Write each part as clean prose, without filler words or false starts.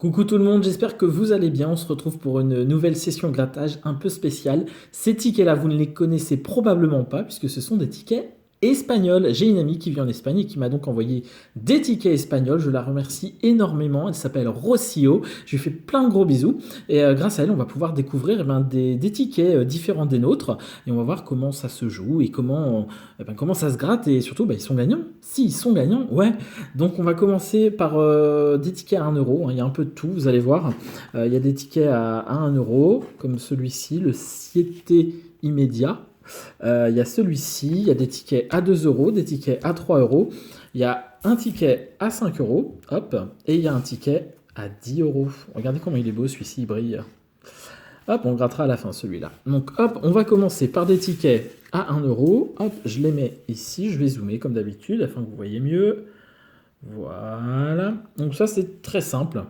Coucou tout le monde, j'espère que vous allez bien. On se retrouve pour une nouvelle session grattage un peu spéciale. Ces tickets-là, vous ne les connaissez probablement pas puisque ce sont des tickets espagnols. J'ai une amie qui vit en Espagne et qui m'a donc envoyé des tickets espagnols. Je la remercie énormément. Elle s'appelle Rocio. Je lui fais plein de gros bisous. Et grâce à elle, on va pouvoir découvrir des tickets différents des nôtres. Et on va voir comment ça se joue et comment ça se gratte. Et surtout, ils sont gagnants. Si, ils sont gagnants, ouais. Donc on va commencer par des tickets à 1 euro, hein. Il y a un peu de tout, vous allez voir. Il y a des tickets à 1 euro, comme celui-ci, le Siete Immédiat. Il y a celui-ci, il y a des tickets à 2 euros, des tickets à 3 euros. Il y a un ticket à 5 euros, hop, et il y a un ticket à 10 euros. Regardez comment il est beau, celui-ci, il brille. Hop, on grattera à la fin celui-là. Donc hop, on va commencer par des tickets à 1 euro. Hop, je les mets ici, je vais zoomer comme d'habitude afin que vous voyez mieux. Voilà. Donc ça, c'est très simple.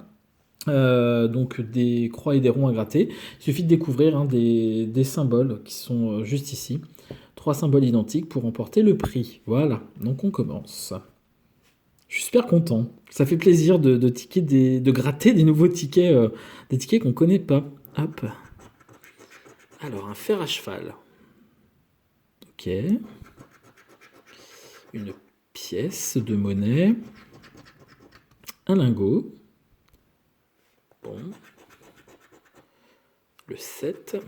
Donc des croix et des ronds à gratter. Il suffit de découvrir des symboles qui sont juste ici. 3 symboles identiques pour remporter le prix. Voilà. Donc on commence. Je suis super content. Ça fait plaisir de gratter des nouveaux tickets, des tickets qu'on ne connaît pas. Hop. Alors, un fer à cheval. Ok. Une pièce de monnaie. Un lingot. Bon. Le 7.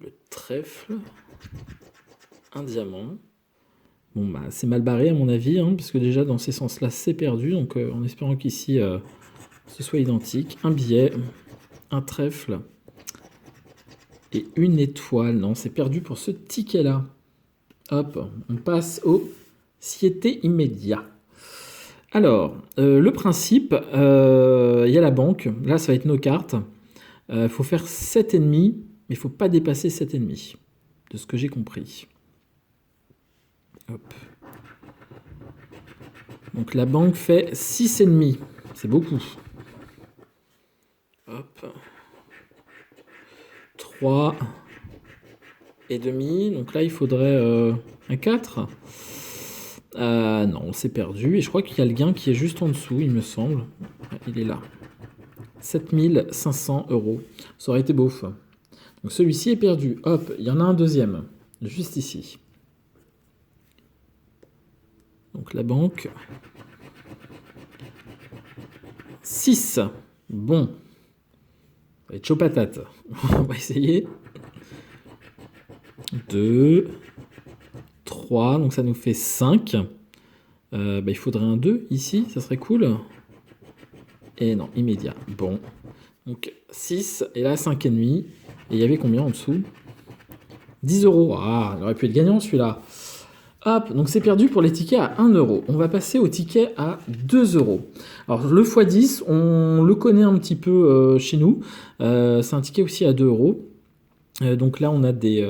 Le trèfle. Un diamant. Bon, c'est mal barré à mon avis, hein, parce que déjà dans ces sens-là, c'est perdu. Donc en espérant qu'ici, ce soit identique. Un billet. Un trèfle. Et une étoile. Non, c'est perdu pour ce ticket-là. Hop, on passe au Siete Immédiat. Alors, le principe, il y a la banque. Là, ça va être nos cartes. Il faut faire 7,5, mais il ne faut pas dépasser 7,5, de ce que j'ai compris. Hop. Donc la banque fait 6,5. C'est beaucoup. Hop. 3 et demi. Donc là, il faudrait un 4. Non, c'est perdu. Et je crois qu'il y a le gain qui est juste en dessous, il me semble. Il est là. 7500 euros. Ça aurait été beauf. Donc celui-ci est perdu. Hop, il y en a un deuxième. Juste ici. Donc la banque. 6. Bon. Ça va être chaud patate. On va essayer. 2. 3. Donc ça nous fait 5. Il faudrait un 2 ici. Ça serait cool. Et non, immédiat. Bon. Donc 6. Et là 5,5. Et il y avait combien en dessous? 10 euros. Ah, il aurait pu être gagnant celui-là. Hop, donc c'est perdu pour les tickets à 1 euro. On va passer au ticket à 2 euros. Alors le x10, on le connaît un petit peu chez nous. C'est un ticket aussi à 2 euros. Donc là, on a des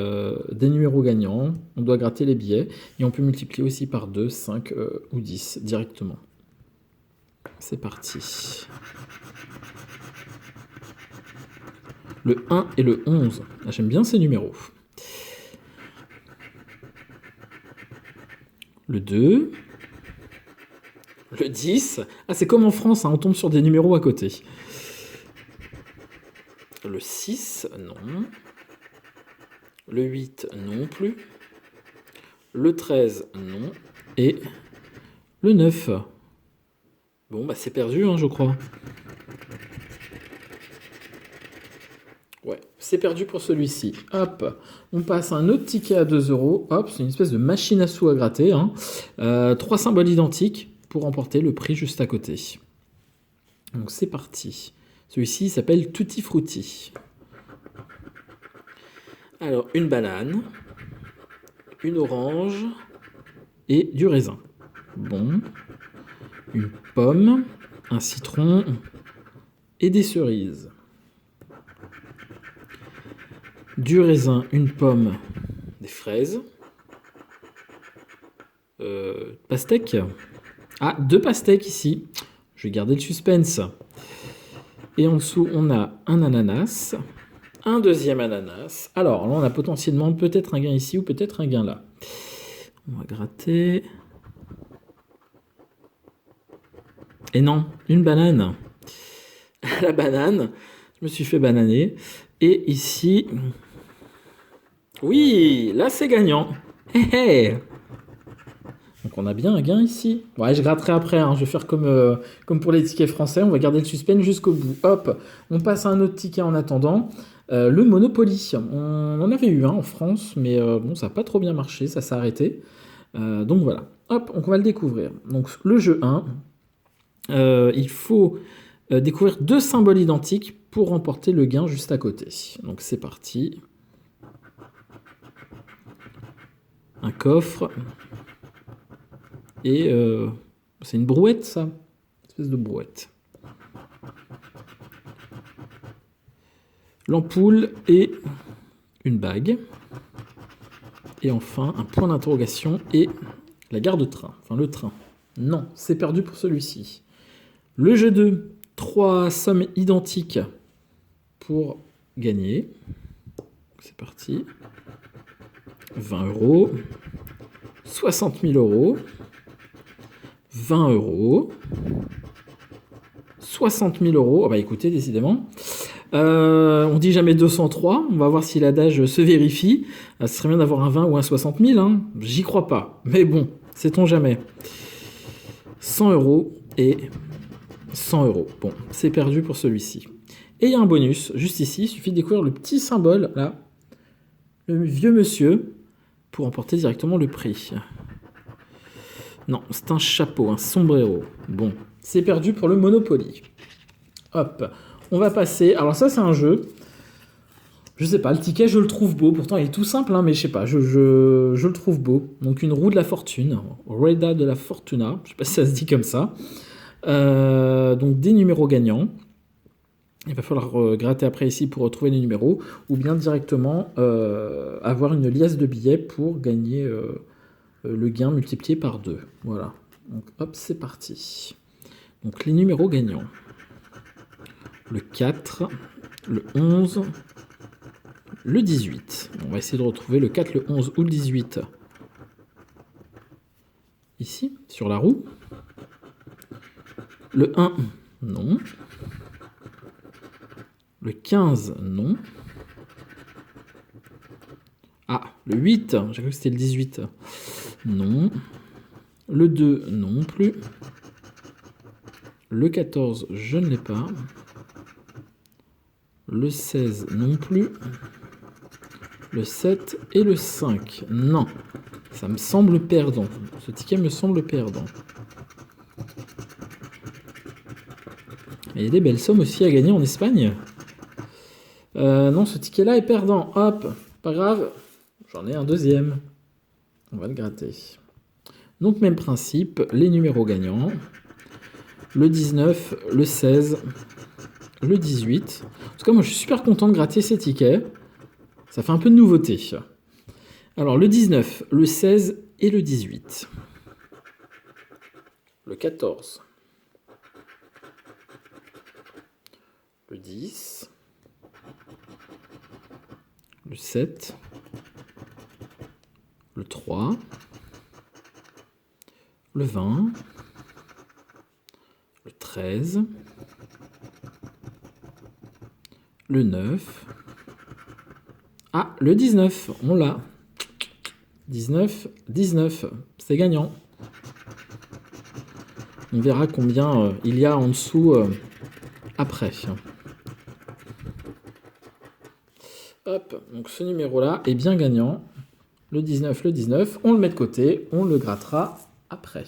numéros gagnants. On doit gratter les billets. Et on peut multiplier aussi par 2, 5 ou 10 directement. C'est parti. Le 1 et le 11. Ah, j'aime bien ces numéros. Le 2. Le 10. Ah, c'est comme en France, hein, on tombe sur des numéros à côté. Le 6, non. Le 8, non plus. Le 13, non. Et le 9. Bon, c'est perdu, hein, je crois. Ouais, c'est perdu pour celui-ci. Hop, on passe à un autre ticket à 2 euros. Hop, c'est une espèce de machine à sous à gratter, hein. 3 symboles identiques pour remporter le prix juste à côté. Donc c'est parti. Celui-ci s'appelle Tutti Frutti. Alors, une banane, une orange et du raisin. Bon. Une pomme, un citron et des cerises. Du raisin, une pomme, des fraises. Pastèque. Ah, 2 pastèques ici. Je vais garder le suspense. Et en dessous, on a un ananas. Un deuxième ananas. Alors là, on a potentiellement peut-être un gain ici ou peut-être un gain là. On va gratter. Et non, une banane. La banane, je me suis fait bananer. Et ici, oui, là c'est gagnant. Hé hé. Donc on a bien un gain ici. Ouais, je gratterai après, hein. Je vais faire comme pour les tickets français, on va garder le suspense jusqu'au bout. Hop, on passe à un autre ticket en attendant. Le Monopoly. On en avait eu un en France, mais bon, ça n'a pas trop bien marché, ça s'est arrêté. Donc voilà. Hop, on va le découvrir. Donc le jeu 1, il faut découvrir deux symboles identiques pour remporter le gain juste à côté. Donc c'est parti. Un coffre. Et c'est une brouette, ça. Une espèce de brouette. L'ampoule et une bague. Et enfin, un point d'interrogation et la gare de train. Enfin, le train. Non, c'est perdu pour celui-ci. Le jeu 2, 3 sommes identiques pour gagner. C'est parti. 20 euros. 60 000 euros. 20 euros. 60 000 euros. Ah bah écoutez, décidément. On dit jamais 203. On va voir si l'adage se vérifie. Ce serait bien d'avoir un 20 ou un 60 000. Hein. J'y crois pas. Mais bon, sait-on jamais. 100 euros et 100 euros. Bon, c'est perdu pour celui-ci. Et il y a un bonus, juste ici. Il suffit de découvrir le petit symbole, là. Le vieux monsieur, pour emporter directement le prix. Non, c'est un chapeau, un sombrero. Bon, c'est perdu pour le Monopoly. Hop, on va passer. Alors ça, c'est un jeu. Je sais pas, le ticket, je le trouve beau. Pourtant, il est tout simple, hein, mais je sais pas, je le trouve beau. Donc une roue de la fortune, Rueda de la Fortuna. Je sais pas si ça se dit comme ça. Donc des numéros gagnants. Il va falloir gratter après ici pour retrouver les numéros, ou bien directement avoir une liasse de billets pour gagner le gain multiplié par 2. Voilà. Donc hop, c'est parti. Donc les numéros gagnants. Le 4, le 11, le 18. On va essayer de retrouver le 4, le 11 ou le 18. Ici, sur la roue. Le 1, non. Le 15, non. Ah, le 8, j'ai cru que c'était le 18. Non. Le 2, non plus. Le 14, je ne l'ai pas. Le 16, non plus. Le 7 et le 5, non. Ça me semble perdant. Ce ticket me semble perdant. Mais il y a des belles sommes aussi à gagner en Espagne. Non, ce ticket-là est perdant. Hop, pas grave. J'en ai un deuxième. On va le gratter. Donc, même principe, les numéros gagnants. Le 19, le 16, le 18. En tout cas, moi, je suis super content de gratter ces tickets. Ça fait un peu de nouveauté. Alors, le 19, le 16 et le 18. Le 14. Le 10. Le 7. Le 3. Le 20. Le 13. Le 9. Ah, le 19, on l'a. 19, 19, c'est gagnant. On verra combien il y a en dessous après. Hop, donc ce numéro-là est bien gagnant. Le 19, on le met de côté, on le grattera après.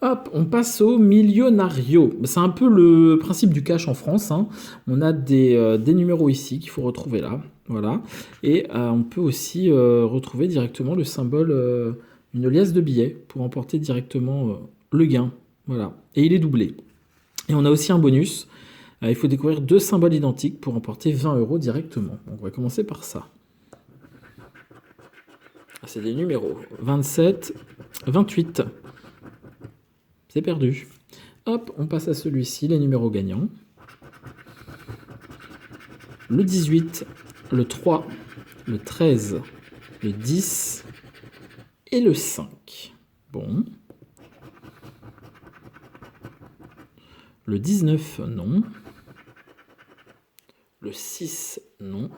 Hop, on passe au Millionario. C'est un peu le principe du cash en France. Hein. On a des numéros ici qu'il faut retrouver là. Voilà. Et on peut aussi retrouver directement le symbole, une liasse de billets pour emporter directement le gain. Voilà. Et il est doublé. Et on a aussi un bonus. Il faut découvrir deux symboles identiques pour emporter 20 euros directement. Donc on va commencer par ça. C'est des numéros. 27, 28. C'est perdu. Hop, on passe à celui-ci, les numéros gagnants. Le 18, le 3, le 13, le 10 et le 5. Bon. Le 19, non. Le 6, non.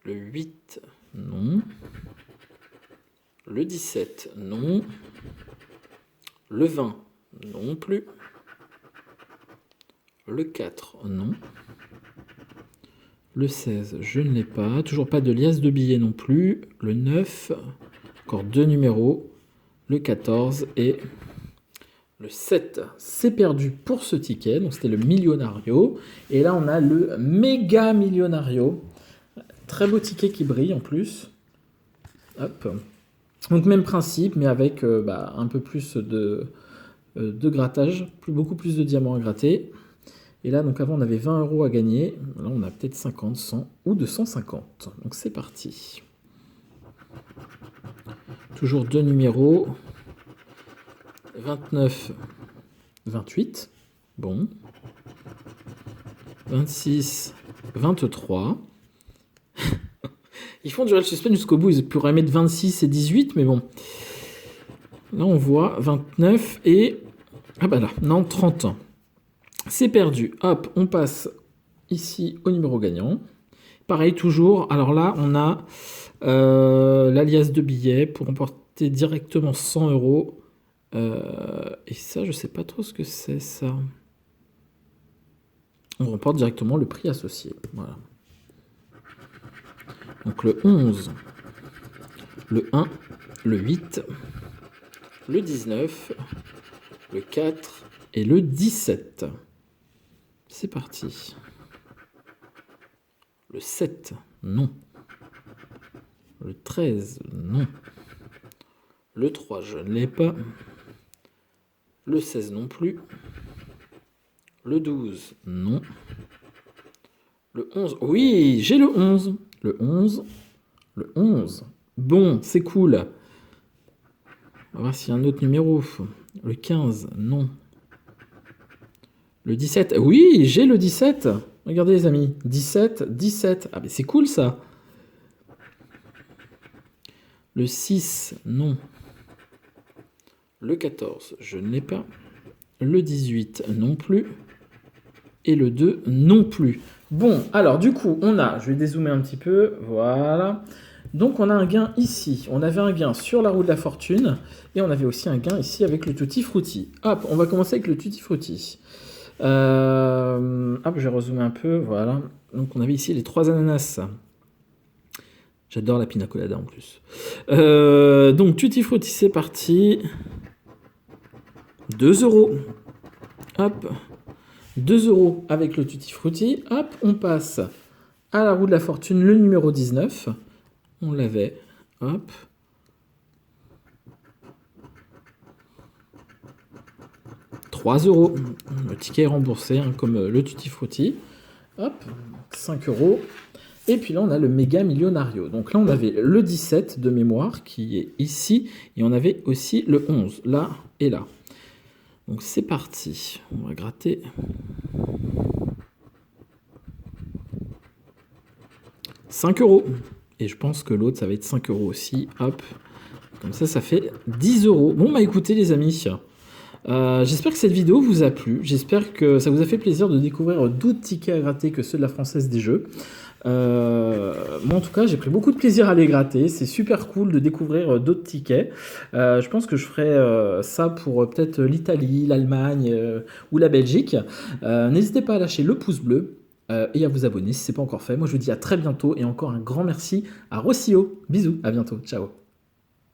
Le 8, non. Le 17, non. Le 20, non plus. Le 4, non. Le 16, je ne l'ai pas. Toujours pas de liasse de billets non plus. Le 9, encore 2 numéros. Le 14 et le 7. C'est perdu pour ce ticket. Donc c'était le Millionario. Et là, on a le Méga Millionario. Très beau ticket qui brille en plus. Hop. Donc même principe, mais avec un peu plus de grattage. Beaucoup plus de diamants à gratter. Et là, donc avant, on avait 20 € à gagner. Là, on a peut-être 50, 100 ou 250. Donc c'est parti. Toujours 2 numéros. 29, 28. Bon. 26, 23. Ils font durer le suspense jusqu'au bout. Ils pourraient mettre 26 et 18, mais bon. Là, on voit 29 et... Ah bah là, non, 30. C'est perdu. Hop, on passe ici au numéro gagnant. Pareil, toujours. Alors là, on a l'alias de billets pour emporter directement 100 €. Et ça, je sais pas trop ce que c'est, ça. On remporte directement le prix associé. Voilà. Donc le 11, le 1, le 8, le 19, le 4 et le 17. C'est parti. Le 7, non. Le 13, non. Le 3, je ne l'ai pas. Le 16 non plus. Le 12, non. Le 11, oui, j'ai le 11. Le 11, le 11. Bon, c'est cool. On va voir s'il y a un autre numéro. Le 15, non. Le 17, oui, j'ai le 17. Regardez les amis, 17, 17. Ah mais c'est cool ça. Le 6, non. Le 14, je ne l'ai pas. Le 18, non plus. Et le 2, non plus. Bon, alors du coup, on a, je vais dézoomer un petit peu, voilà. Donc on a un gain ici. On avait un gain sur la roue de la fortune. Et on avait aussi un gain ici avec le Tutti Frutti. Hop, on va commencer avec le Tutti Frutti. Hop, je vais rezoomer un peu, voilà. Donc on avait ici les 3 ananas. J'adore la pina colada en plus. Donc Tutti Frutti, c'est parti. 2 €. Hop. 2 € avec le Tutti Frutti. Hop, on passe à la roue de la fortune, le numéro 19. On l'avait. Hop. « 3 €. Le ticket est remboursé, hein, comme le Tutti Frutti. Hop, 5 €. Et puis là, on a le Méga Millionario. Donc là, on avait le 17 de mémoire qui est ici. Et on avait aussi le 11, là et là. Donc c'est parti. On va gratter. « 5 €. Et je pense que l'autre, ça va être 5 € aussi. Hop. Comme ça fait 10 €. Bon, bah écoutez les amis, j'espère que cette vidéo vous a plu. J'espère que ça vous a fait plaisir de découvrir d'autres tickets à gratter que ceux de la Française des Jeux. Moi en tout cas, j'ai pris beaucoup de plaisir à les gratter. C'est super cool de découvrir d'autres tickets. Je pense que je ferai ça pour peut-être l'Italie, l'Allemagne ou la Belgique. N'hésitez pas à lâcher le pouce bleu et à vous abonner si ce n'est pas encore fait. Moi je vous dis à très bientôt et encore un grand merci à Rossio. Bisous, à bientôt, ciao.